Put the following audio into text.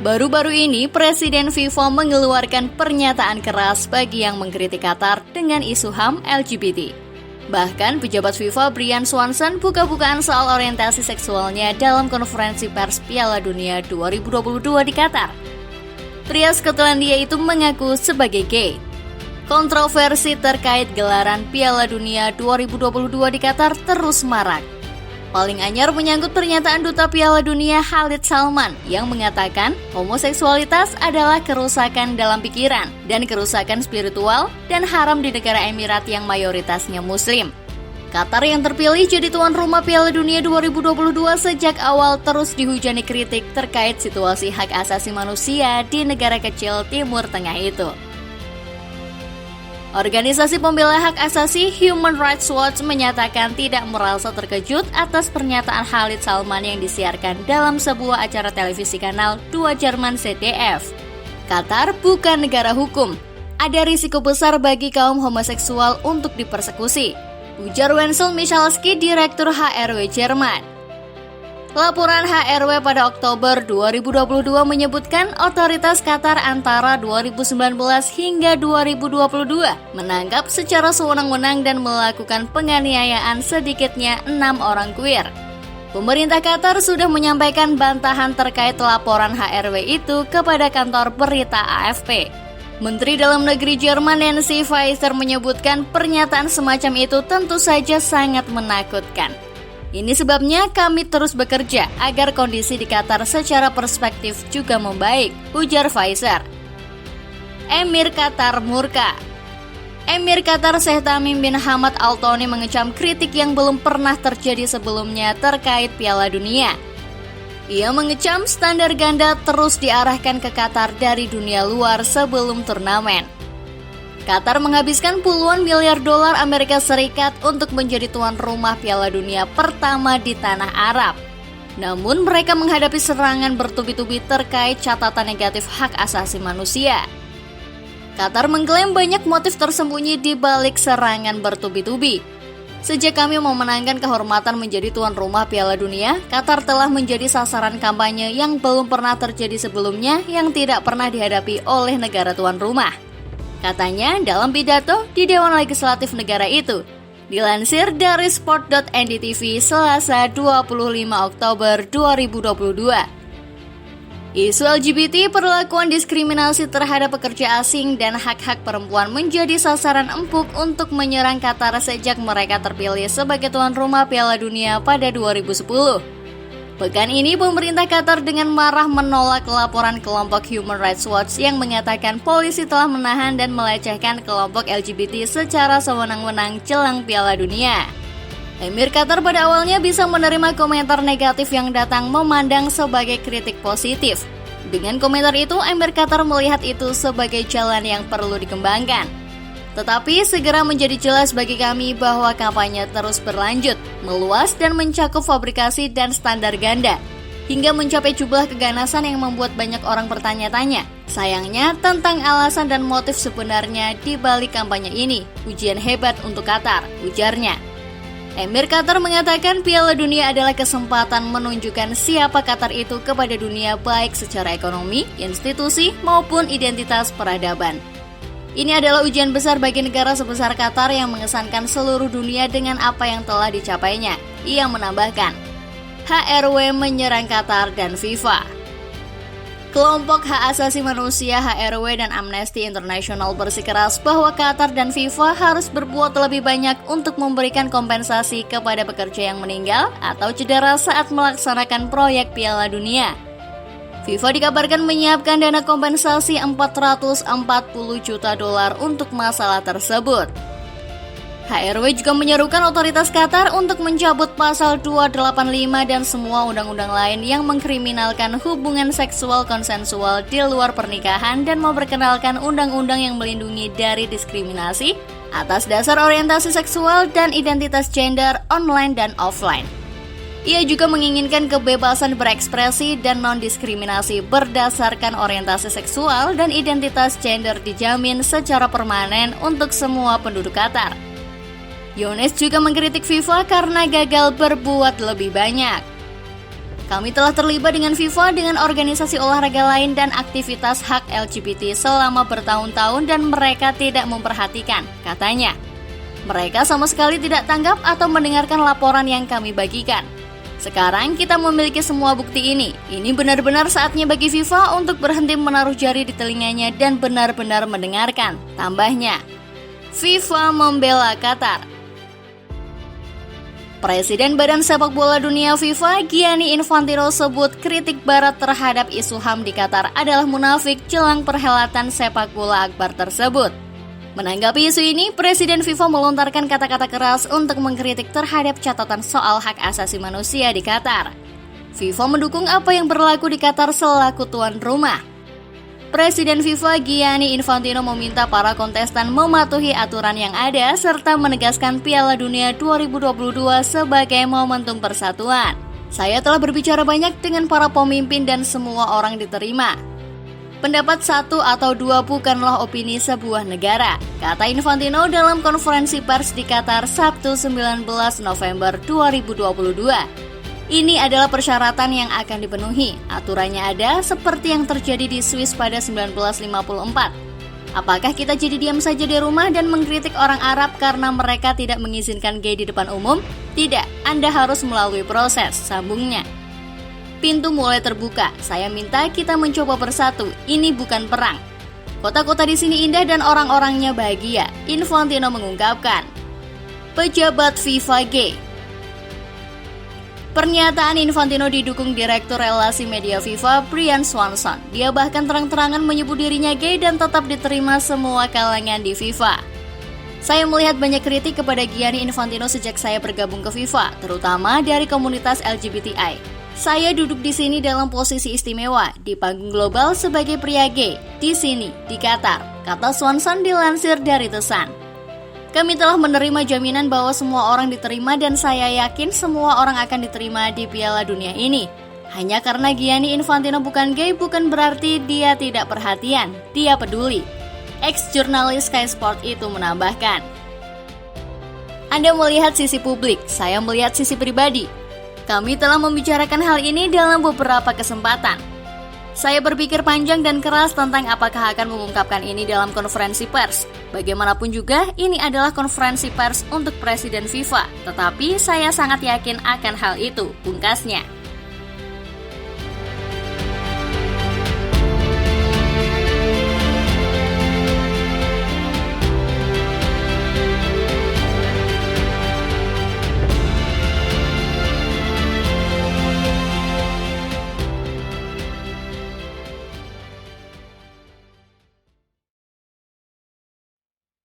Baru-baru ini, Presiden FIFA mengeluarkan pernyataan keras bagi yang mengkritik Qatar dengan isu HAM LGBT. Bahkan, pejabat FIFA Brian Swanson buka-bukaan soal orientasi seksualnya dalam konferensi pers Piala Dunia 2022 di Qatar. Pria Skotlandia itu mengaku sebagai gay. Kontroversi terkait gelaran Piala Dunia 2022 di Qatar terus marak. Paling anyar menyangkut pernyataan Duta Piala Dunia Khalid Salman yang mengatakan homoseksualitas adalah kerusakan dalam pikiran dan kerusakan spiritual dan haram di negara Emirat yang mayoritasnya Muslim. Qatar yang terpilih jadi tuan rumah Piala Dunia 2022 sejak awal terus dihujani kritik terkait situasi hak asasi manusia di negara kecil Timur Tengah itu. Organisasi pembela hak asasi Human Rights Watch menyatakan tidak merasa terkejut atas pernyataan Khalid Salman yang disiarkan dalam sebuah acara televisi kanal 2 Jerman ZDF. Qatar bukan negara hukum. Ada risiko besar bagi kaum homoseksual untuk dipersekusi, ujar Wenzel Michalski, Direktur HRW Jerman. Laporan HRW pada Oktober 2022 menyebutkan otoritas Qatar antara 2019 hingga 2022 menangkap secara sewenang-wenang dan melakukan penganiayaan sedikitnya 6 orang queer. Pemerintah Qatar sudah menyampaikan bantahan terkait laporan HRW itu kepada kantor berita AFP. Menteri Dalam Negeri Jerman Nancy Faeser menyebutkan pernyataan semacam itu tentu saja sangat menakutkan. Ini sebabnya kami terus bekerja agar kondisi di Qatar secara perspektif juga membaik, ujar Faeser. Emir Qatar murka. Emir Qatar Sheikh Tamim bin Hamad Al Thani mengecam kritik yang belum pernah terjadi sebelumnya terkait Piala Dunia. Ia mengecam standar ganda terus diarahkan ke Qatar dari dunia luar sebelum turnamen. Qatar menghabiskan puluhan miliar dolar Amerika Serikat untuk menjadi tuan rumah Piala Dunia pertama di tanah Arab. Namun mereka menghadapi serangan bertubi-tubi terkait catatan negatif hak asasi manusia. Qatar mengklaim banyak motif tersembunyi di balik serangan bertubi-tubi. Sejak kami memenangkan kehormatan menjadi tuan rumah Piala Dunia, Qatar telah menjadi sasaran kampanye yang belum pernah terjadi sebelumnya yang tidak pernah dihadapi oleh negara tuan rumah, katanya dalam pidato di Dewan Legislatif negara itu. Dilansir dari sport.ndtv Selasa 25 Oktober 2022. Isu LGBT, perlakuan diskriminasi terhadap pekerja asing, dan hak-hak perempuan menjadi sasaran empuk untuk menyerang Qatar sejak mereka terpilih sebagai tuan rumah Piala Dunia pada 2010. Pekan ini, pemerintah Qatar dengan marah menolak laporan kelompok Human Rights Watch yang mengatakan polisi telah menahan dan melecehkan kelompok LGBT secara sewenang-wenang jelang Piala Dunia. Emir Qatar pada awalnya bisa menerima komentar negatif yang datang memandang sebagai kritik positif. Dengan komentar itu, Emir Qatar melihat itu sebagai jalan yang perlu dikembangkan. Tetapi segera menjadi jelas bagi kami bahwa kampanye terus berlanjut, meluas dan mencakup fabrikasi dan standar ganda, hingga mencapai jumlah keganasan yang membuat banyak orang bertanya-tanya. Sayangnya tentang alasan dan motif sebenarnya di balik kampanye ini, ujian hebat untuk Qatar, ujarnya. Emir Qatar mengatakan Piala Dunia adalah kesempatan menunjukkan siapa Qatar itu kepada dunia baik secara ekonomi, institusi, maupun identitas peradaban. Ini adalah ujian besar bagi negara sebesar Qatar yang mengesankan seluruh dunia dengan apa yang telah dicapainya. Ia menambahkan, HRW menyerang Qatar dan FIFA. Kelompok hak asasi manusia HRW dan Amnesty International bersikeras bahwa Qatar dan FIFA harus berbuat lebih banyak untuk memberikan kompensasi kepada pekerja yang meninggal atau cedera saat melaksanakan proyek Piala Dunia. FIFA dikabarkan menyiapkan dana kompensasi 440 juta dolar untuk masalah tersebut. HRW juga menyerukan otoritas Qatar untuk mencabut pasal 285 dan semua undang-undang lain yang mengkriminalkan hubungan seksual konsensual di luar pernikahan dan memperkenalkan undang-undang yang melindungi dari diskriminasi atas dasar orientasi seksual dan identitas gender online dan offline. Ia juga menginginkan kebebasan berekspresi dan non-diskriminasi berdasarkan orientasi seksual dan identitas gender dijamin secara permanen untuk semua penduduk Qatar. Younes juga mengkritik FIFA karena gagal berbuat lebih banyak. Kami telah terlibat dengan FIFA, dengan organisasi olahraga lain dan aktivitas hak LGBT selama bertahun-tahun dan mereka tidak memperhatikan, katanya. Mereka sama sekali tidak tanggap atau mendengarkan laporan yang kami bagikan. Sekarang kita memiliki semua bukti ini. Ini benar-benar saatnya bagi FIFA untuk berhenti menaruh jari di telinganya dan benar-benar mendengarkan, tambahnya. FIFA membela Qatar. Presiden Badan Sepak Bola Dunia FIFA, Gianni Infantino sebut kritik Barat terhadap isu HAM di Qatar adalah munafik jelang perhelatan sepak bola akbar tersebut. Menanggapi isu ini, Presiden FIFA melontarkan kata-kata keras untuk mengkritik terhadap catatan soal hak asasi manusia di Qatar. FIFA mendukung apa yang berlaku di Qatar selaku tuan rumah. Presiden FIFA Gianni Infantino meminta para kontestan mematuhi aturan yang ada serta menegaskan Piala Dunia 2022 sebagai momentum persatuan. Saya telah berbicara banyak dengan para pemimpin dan semua orang diterima. Pendapat satu atau dua bukanlah opini sebuah negara, kata Infantino dalam konferensi pers di Qatar Sabtu 19 November 2022. Ini adalah persyaratan yang akan dipenuhi. Aturannya ada seperti yang terjadi di Swiss pada 1954. Apakah kita jadi diam saja di rumah dan mengkritik orang Arab karena mereka tidak mengizinkan gay di depan umum? Tidak, Anda harus melalui proses, sambungnya. Pintu mulai terbuka. Saya minta kita mencoba bersatu. Ini bukan perang. Kota-kota di sini indah dan orang-orangnya bahagia, Infantino mengungkapkan. Pejabat FIFA gay. Pernyataan Infantino didukung Direktur Relasi Media FIFA, Brian Swanson. Dia bahkan terang-terangan menyebut dirinya gay dan tetap diterima semua kalangan di FIFA. Saya melihat banyak kritik kepada Gianni Infantino sejak saya bergabung ke FIFA, terutama dari komunitas LGBTI. Saya duduk di sini dalam posisi istimewa, di panggung global sebagai pria gay, di sini, di Qatar, kata Swanson dilansir dari The Sun. Kami telah menerima jaminan bahwa semua orang diterima dan saya yakin semua orang akan diterima di Piala Dunia ini. Hanya karena Gianni Infantino bukan gay bukan berarti dia tidak perhatian, dia peduli. Ex-jurnalis Sky Sport itu menambahkan. Anda melihat sisi publik, saya melihat sisi pribadi. Kami telah membicarakan hal ini dalam beberapa kesempatan. Saya berpikir panjang dan keras tentang apakah akan mengungkapkan ini dalam konferensi pers. Bagaimanapun juga, ini adalah konferensi pers untuk Presiden FIFA. Tetapi saya sangat yakin akan hal itu, pungkasnya.